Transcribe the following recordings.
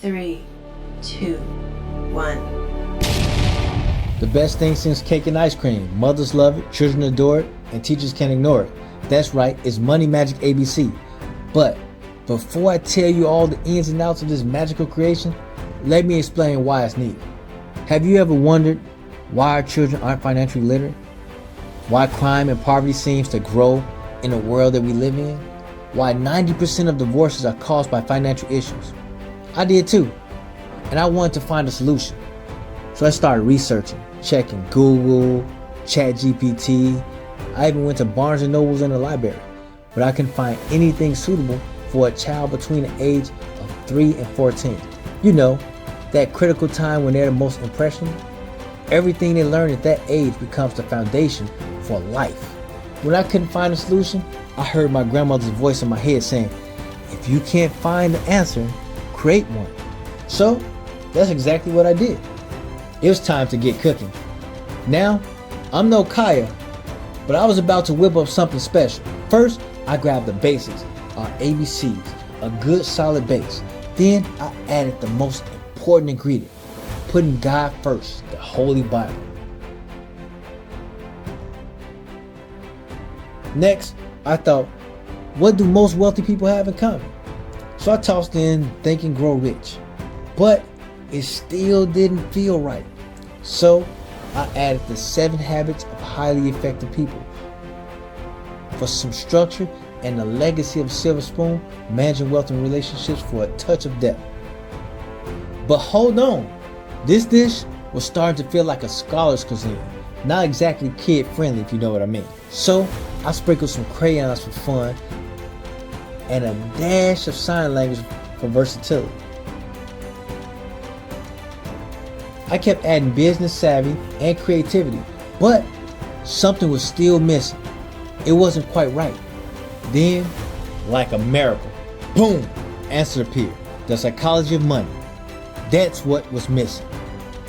3, 2, 1. The best thing since cake and ice cream. Mothers love it, children adore it, and teachers can't ignore it. That's right, it's Money Magic ABC. But before I tell you all the ins and outs of this magical creation, let me explain why it's needed. Have you ever wondered why our children aren't financially literate? Why crime and poverty seems to grow in the world that we live in? Why 90% of divorces are caused by financial issues? I did too, and I wanted to find a solution. So I started researching, checking Google, ChatGPT. I even went to Barnes & Nobles and the library, but I couldn't find anything suitable for a child between the age of 3 and 14. You know, that critical time when they're the most impressionable. Everything they learn at that age becomes the foundation for life. When I couldn't find a solution, I heard my grandmother's voice in my head saying, if you can't find the answer, create one. So that's exactly what I did. It was time to get cooking. Now, I'm no Kaya, but I was about to whip up something special. First, I grabbed the basics, our ABCs, a good solid base. Then I added the most important ingredient, putting God first, the Holy Bible. Next, I thought, what do most wealthy people have in common? So I tossed in Think and Grow Rich, but it still didn't feel right. So I added the 7 habits of highly effective people. For some structure and the legacy of a silver spoon, managing wealth and relationships for a touch of depth. But hold on, this dish was starting to feel like a scholar's cuisine, not exactly kid friendly if you know what I mean. So I sprinkled some crayons for fun and a dash of sign language for versatility. I kept adding business savvy and creativity, but something was still missing. It wasn't quite right. Then, like a miracle, boom, answer appeared. The psychology of money. That's what was missing.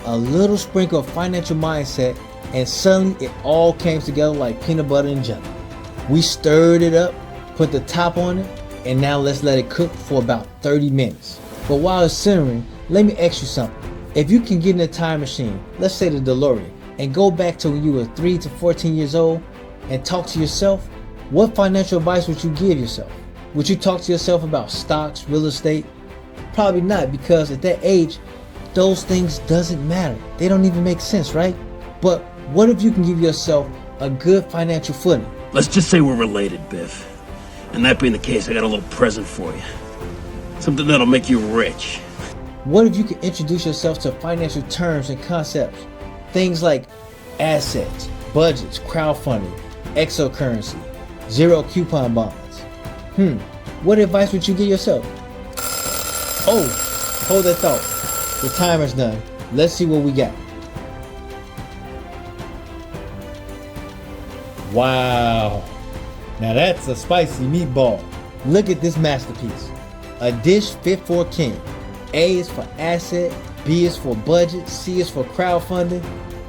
A little sprinkle of financial mindset, and suddenly it all came together like peanut butter and jelly. We stirred it up, put the top on it, and now let's let it cook for about 30 minutes. But while it's simmering, let me ask you something. If you can get in a time machine, let's say the DeLorean, and go back to when you were 3 to 14 years old and talk to yourself, what financial advice would you give yourself? Would you talk to yourself about stocks, real estate? Probably not, because at that age, those things doesn't matter. They don't even make sense, right? But what if you can give yourself a good financial footing? Let's just say we're related, Biff. And that being the case, I got a little present for you. Something that'll make you rich. What if you could introduce yourself to financial terms and concepts? Things like assets, budgets, crowdfunding, exocurrency, zero coupon bonds. What advice would you give yourself? Oh, hold that thought. The timer's done. Let's see what we got. Wow. Now that's a spicy meatball. Look at this masterpiece. A dish fit for a king. A is for asset, B is for budget, C is for crowdfunding.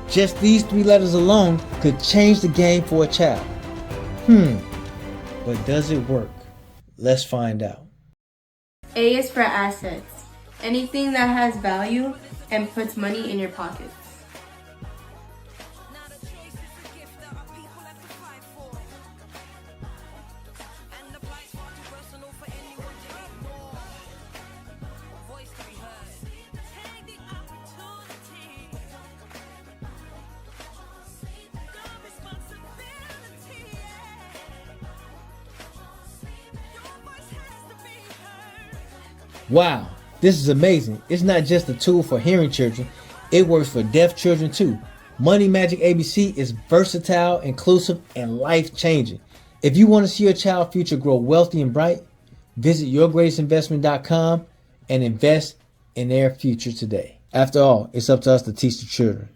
Just these 3 letters alone could change the game for a child. But does it work? Let's find out. A is for assets. Anything that has value and puts money in your pockets. Wow, this is amazing. It's not just a tool for hearing children, it works for deaf children too. Money Magic ABC is versatile, inclusive, and life-changing. If you want to see your child's future grow wealthy and bright, visit yourgreatestinvestment.com and invest in their future today. After all, it's up to us to teach the children.